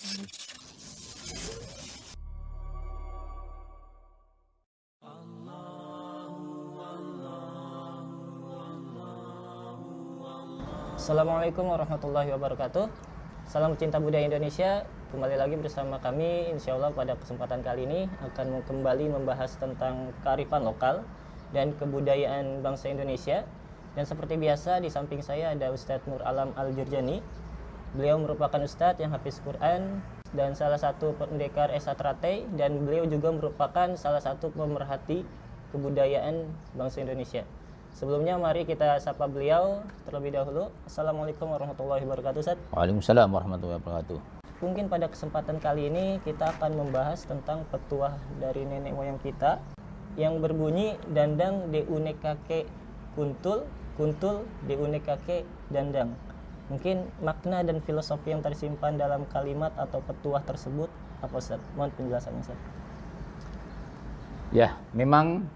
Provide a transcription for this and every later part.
Assalamualaikum warahmatullahi wabarakatuh. Salam cinta budaya Indonesia. Kembali lagi bersama kami, insya Allah pada kesempatan kali ini akan kembali membahas tentang kearifan lokal dan kebudayaan bangsa Indonesia. Dan seperti biasa di samping saya ada Ustadz Nur Alam Al-Jurjani. Beliau merupakan Ustadz yang hafiz Quran dan salah satu pendekar Esa Teratai, dan beliau juga merupakan salah satu pemerhati kebudayaan bangsa Indonesia. Sebelumnya mari kita sapa beliau terlebih dahulu. Assalamualaikum warahmatullahi wabarakatuh, Ustaz. Waalaikumsalam warahmatullahi wabarakatuh. Mungkin pada kesempatan kali ini kita akan membahas tentang petuah dari nenek moyang kita yang berbunyi dandang deune kake kuntul, kuntul deune kake dandang. Mungkin makna dan filosofi yang tersimpan dalam kalimat atau petuah tersebut apa, Ustaz? Mohon penjelasannya, Ustaz. Ya, memang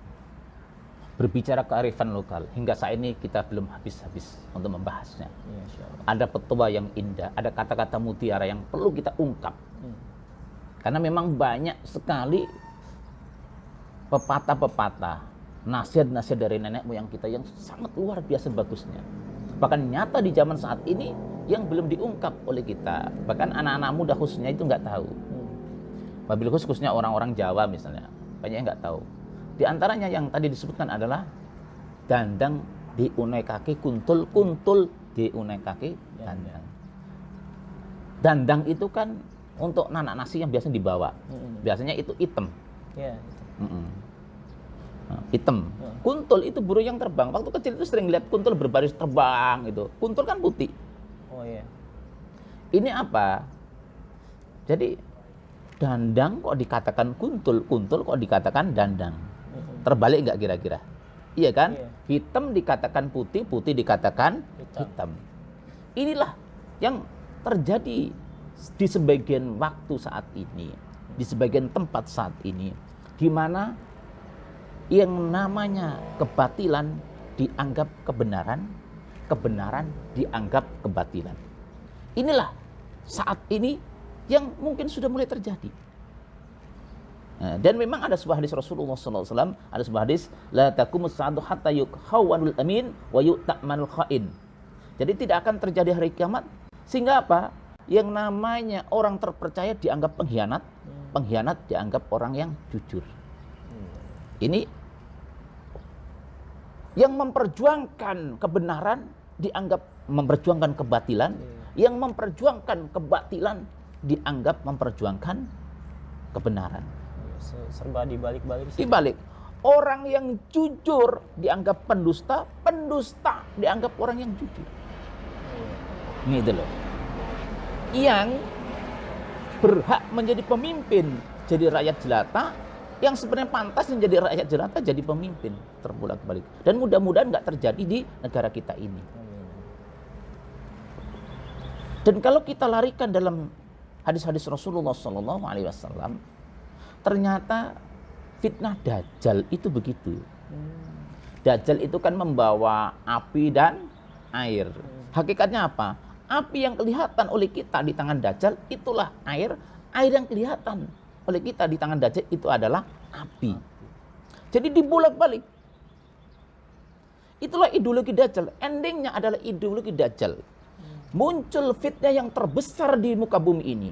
berbicara kearifan lokal hingga saat ini kita belum habis-habis untuk membahasnya. Ya, ada petua yang indah, ada kata-kata mutiara yang perlu kita ungkap. Karena memang banyak sekali pepatah-pepatah, nasihat-nasihat dari nenek moyang kita yang sangat luar biasa bagusnya. Bahkan nyata di zaman saat ini yang belum diungkap oleh kita. Bahkan anak-anak muda khususnya itu nggak tahu. Wabil khususnya orang-orang Jawa misalnya, banyak yang nggak tahu. Di antaranya yang tadi disebutkan adalah dandang diunai kaki kuntul, kuntul diunai kaki dandang. Dandang itu kan untuk nanak nasi yang biasanya dibawa. Biasanya itu hitam. Ya, Hitam. Kuntul itu burung yang terbang. Waktu kecil itu sering lihat kuntul berbaris terbang itu. Kuntul kan putih. Oh iya. Ini apa? Jadi dandang kok dikatakan kuntul, kuntul kok dikatakan dandang. Terbalik nggak kira-kira? Iya kan? Iya. Hitam dikatakan putih, putih dikatakan hitam. Inilah yang terjadi di sebagian waktu saat ini, di sebagian tempat saat ini, di mana yang namanya kebatilan dianggap kebenaran, kebenaran dianggap kebatilan. Inilah saat ini yang mungkin sudah mulai terjadi. Dan memang ada sebuah hadis Rasulullah SAW, ada sebuah hadis, la taqumus saatu hatta yukhawanul amin wa yu'tamanul kha'in. Jadi tidak akan terjadi hari kiamat sehingga apa? Yang namanya orang terpercaya dianggap pengkhianat, pengkhianat dianggap orang yang jujur. Ini yang memperjuangkan kebenaran dianggap memperjuangkan kebatilan, yang memperjuangkan kebatilan dianggap memperjuangkan kebenaran. Serba dibalik-balik. Dibalik. Orang yang jujur dianggap pendusta, pendusta dianggap orang yang jujur. Ini itu loh. Yang berhak menjadi pemimpin jadi rakyat jelata, yang sebenarnya pantas menjadi rakyat jelata jadi pemimpin, terbolak-balik. Dan mudah-mudahan nggak terjadi di negara kita ini. Dan kalau kita larikan dalam hadis-hadis Rasulullah SAW, ternyata fitnah Dajjal itu begitu. Dajjal itu kan membawa api dan air. Hakikatnya apa? Api yang kelihatan oleh kita di tangan Dajjal itulah air. Air yang kelihatan oleh kita di tangan Dajjal itu adalah api. Jadi dibolak-balik. Itulah ideologi Dajjal. Endingnya adalah ideologi Dajjal. Muncul fitnah yang terbesar di muka bumi ini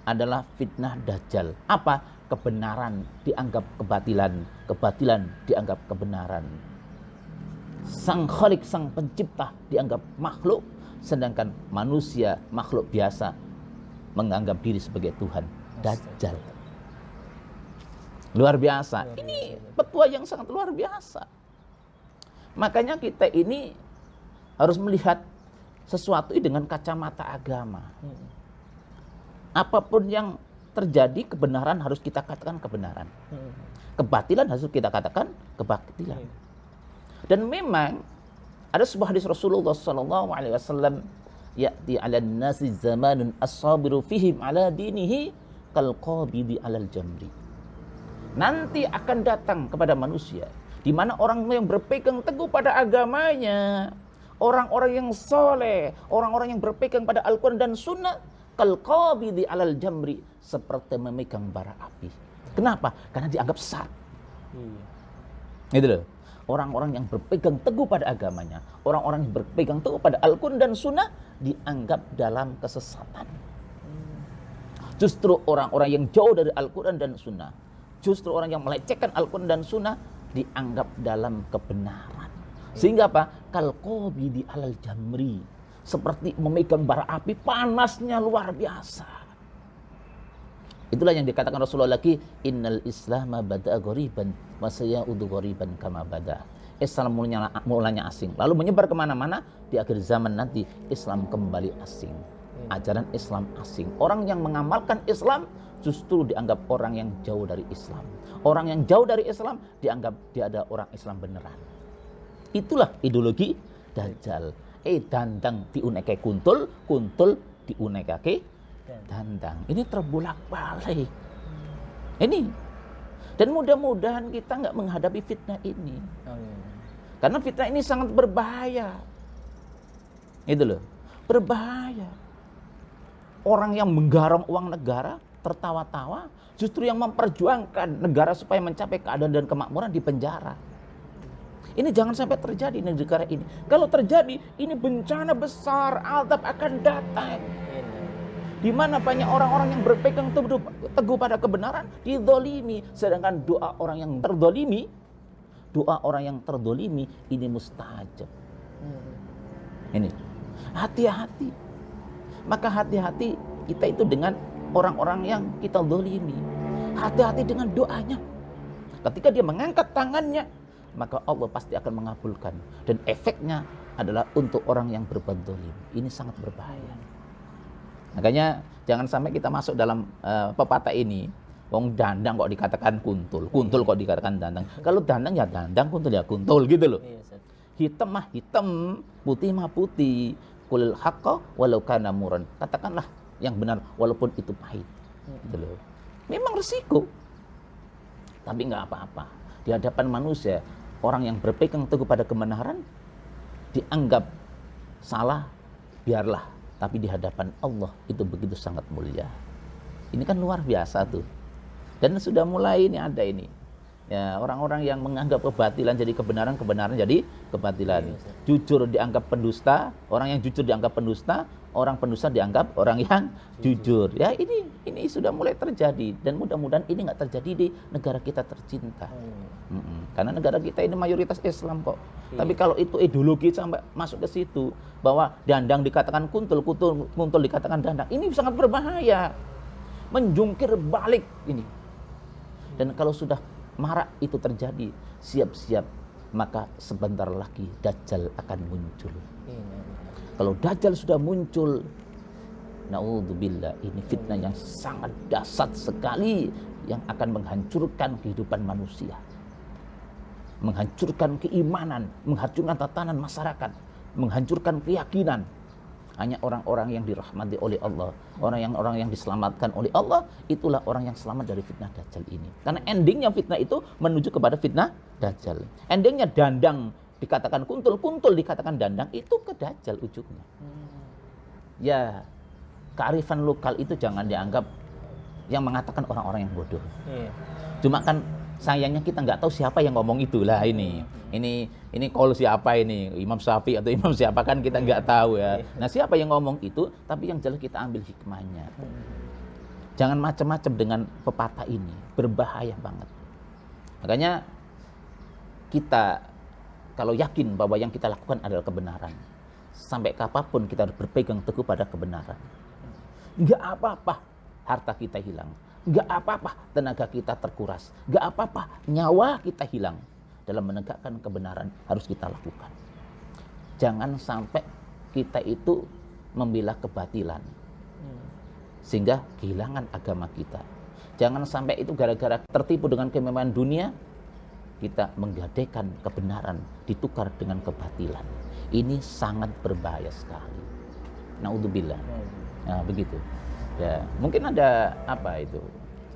adalah fitnah Dajjal. Apa? Kebenaran dianggap kebatilan, kebatilan dianggap kebenaran. Sang Khalik, sang pencipta dianggap makhluk, sedangkan manusia, makhluk biasa menganggap diri sebagai Tuhan. Dajjal. Luar biasa. Ini petua yang sangat luar biasa. Makanya kita ini harus melihat sesuatu dengan kacamata agama. Apapun yang terjadi, kebenaran harus kita katakan kebenaran. Kebatilan harus kita katakan kebatilan. Dan memang ada sebuah hadis Rasulullah SAW, ya'ti 'alan nasi zamanun as-sabiru fihim 'ala dinihi kal qabidi 'alal jamri. Nanti akan datang kepada manusia di mana orang yang berpegang teguh pada agamanya, orang-orang yang soleh, orang-orang yang berpegang pada Al-Quran dan Sunnah, kal qabidi 'alal jamri, seperti memegang bara api. Kenapa? Karena dianggap sesat. Gitu loh. Orang-orang yang berpegang teguh pada agamanya, orang-orang yang berpegang teguh pada Al-Quran dan Sunnah dianggap dalam kesesatan. Justru orang-orang yang jauh dari Al-Quran dan Sunnah, justru orang yang melecehkan Al-Quran dan Sunnah dianggap dalam kebenaran. Sehingga apa? Kal qabidi 'alal jamri, seperti memegang bara api, panasnya luar biasa. Itulah yang dikatakan Rasulullah lagi, innal islama bada'a ghoriban wa sayaudu ghoriban kama bada. Islam mulanya asing, lalu menyebar kemana-mana. Di akhir zaman nanti Islam kembali asing. Ajaran Islam asing. Orang yang mengamalkan Islam justru dianggap orang yang jauh dari Islam. Orang yang jauh dari Islam dianggap dia ada orang Islam beneran. Itulah ideologi Dajjal. Dandang diunekake kuntul, kuntul diunekake dandang. Ini terbolak-balik. Ini. Dan mudah-mudahan kita nggak menghadapi fitnah ini. Karena fitnah ini sangat berbahaya. Itu loh. Berbahaya. Orang yang menggarong uang negara, tertawa-tawa, justru yang memperjuangkan negara supaya mencapai keadaan dan kemakmuran di penjara. Ini jangan sampai terjadi di negara ini. Kalau terjadi, ini bencana besar, azab akan datang. Di mana banyak orang-orang yang berpegang teguh pada kebenaran dizalimi, sedangkan doa orang yang terdolimi ini mustajab. Ini hati-hati. Maka hati-hati kita itu dengan orang-orang yang kita zalimi. Hati-hati dengan doanya. Ketika dia mengangkat tangannya, maka Allah pasti akan mengabulkan. Dan efeknya adalah untuk orang yang berbuat zalim. Ini sangat berbahaya. Makanya jangan sampai kita masuk dalam pepatah ini. Wong dandang kok dikatakan kuntul, kuntul kok dikatakan dandang. Kalau dandang ya dandang, kuntul ya kuntul gitu loh. Hitam mah hitam, putih mah putih. Qulil haqqa walau kana muran. Katakanlah yang benar walaupun itu pahit. Gitu loh. Memang resiko. Tapi enggak apa-apa. Di hadapan manusia, orang yang berpegang teguh pada kebenaran dianggap salah, biarlah. Tapi di hadapan Allah itu begitu sangat mulia. Ini kan luar biasa tuh. Dan sudah mulai ini ada ini. Ya, orang-orang yang menganggap kebatilan jadi kebenaran, kebenaran jadi kebatilan. Jujur dianggap pendusta, orang yang jujur dianggap pendusta, orang pendusta dianggap orang yang jujur. Ya, ini sudah mulai terjadi dan mudah-mudahan ini nggak terjadi di negara kita tercinta. Karena negara kita ini mayoritas Islam kok. Tapi kalau itu ideologi sampai masuk ke situ bahwa dandang dikatakan kuntul, kuntul dikatakan dandang, ini sangat berbahaya. Menjungkir balik ini. Dan kalau sudah marak itu terjadi, siap-siap, maka sebentar lagi Dajjal akan muncul. Kalau Dajjal sudah muncul, naudzubillah, ini fitnah yang sangat dahsyat sekali yang akan menghancurkan kehidupan manusia, menghancurkan keimanan, menghancurkan tatanan masyarakat, menghancurkan keyakinan. Hanya orang-orang yang dirahmati oleh Allah, orang yang diselamatkan oleh Allah, itulah orang yang selamat dari fitnah Dajjal ini. Karena endingnya fitnah itu menuju kepada fitnah Dajjal. Endingnya dandang dikatakan kuntul, kuntul dikatakan dandang, itu ke Dajjal ujungnya. Ya, kearifan lokal itu jangan dianggap yang mengatakan orang-orang yang bodoh. Cuma kan sayangnya kita nggak tahu siapa yang ngomong itulah ini call siapa ini, Imam Syafi'i atau Imam siapa kan kita nggak tahu ya. Nah, siapa yang ngomong itu, tapi yang jelas kita ambil hikmahnya. Jangan macam-macam dengan pepatah ini, berbahaya banget. Makanya kita kalau yakin bahwa yang kita lakukan adalah kebenaran, sampai kapanpun kita harus berpegang teguh pada kebenaran. Nggak apa-apa harta kita hilang, nggak apa-apa tenaga kita terkuras, nggak apa-apa nyawa kita hilang. Dalam menegakkan kebenaran harus kita lakukan. Jangan sampai kita itu membela kebatilan sehingga kehilangan agama kita. Jangan sampai itu gara-gara tertipu dengan kemewahan dunia kita menggadaikan kebenaran ditukar dengan kebatilan. Ini sangat berbahaya sekali. Naudzubillah. Nah, begitu. Ya, mungkin ada apa itu?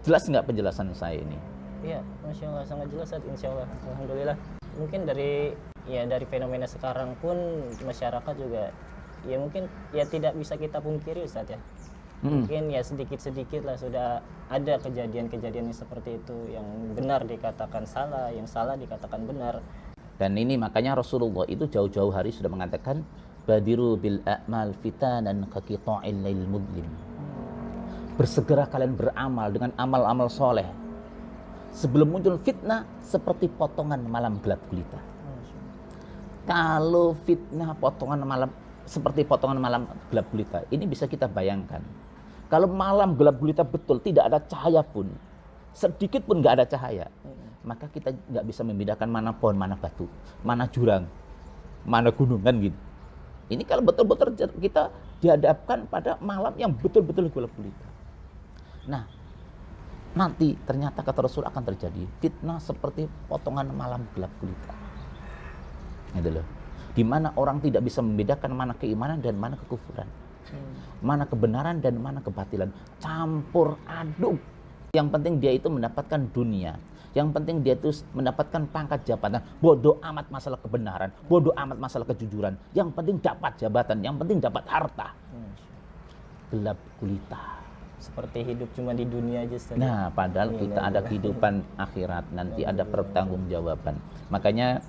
Jelas nggak penjelasan saya ini? Iya, Masya Allah, sangat jelas, Insya Allah. Alhamdulillah. Mungkin dari fenomena sekarang pun masyarakat juga, ya mungkin ya tidak bisa kita pungkiri, Ustaz ya. Mungkin ya sedikit-sedikit lah sudah ada kejadian-kejadian yang seperti itu, yang benar dikatakan salah, yang salah dikatakan benar. Dan ini makanya Rasulullah itu jauh-jauh hari sudah mengatakan badiru bil a'mal fitanan kaqita'il lail mudlim. Bersegera kalian beramal dengan amal-amal soleh sebelum muncul fitnah seperti potongan malam gelap gulita. Kalau fitnah potongan malam seperti potongan malam gelap gulita, ini bisa kita bayangkan. Kalau malam gelap gulita betul, tidak ada cahaya pun, sedikit pun nggak ada cahaya, maka kita nggak bisa membedakan mana pohon, mana batu, mana jurang, mana gunung, kan gitu. Ini kalau betul-betul kita dihadapkan pada malam yang betul-betul gelap gulita. Nah, nanti ternyata kata Rasul akan terjadi fitnah seperti potongan malam gelap gulita. Gitu loh. Di mana orang tidak bisa membedakan mana keimanan dan mana kekufuran. Mana kebenaran dan mana kebatilan. Campur aduk. Yang penting dia itu mendapatkan dunia. Yang penting dia itu mendapatkan pangkat jabatan. Bodoh amat masalah kebenaran. Bodoh amat masalah kejujuran. Yang penting dapat jabatan. Yang penting dapat harta. Gelap gulita. Seperti hidup cuma di dunia aja, Ustaz. Nah, padahal kita ada kehidupan akhirat. Nanti ada pertanggungjawaban. Makanya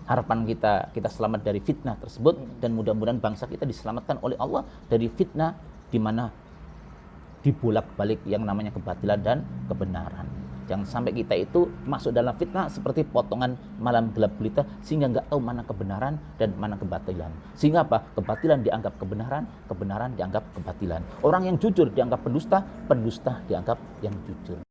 harapan kita selamat dari fitnah tersebut, dan mudah-mudahan bangsa kita diselamatkan oleh Allah dari fitnah di mana dibolak-balik yang namanya kebatilan dan kebenaran. Jangan sampai kita itu masuk dalam fitnah seperti potongan malam gelap gulita sehingga nggak tahu mana kebenaran dan mana kebatilan. Sehingga apa? Kebatilan dianggap kebenaran, kebenaran dianggap kebatilan. Orang yang jujur dianggap pendusta, pendusta dianggap yang jujur.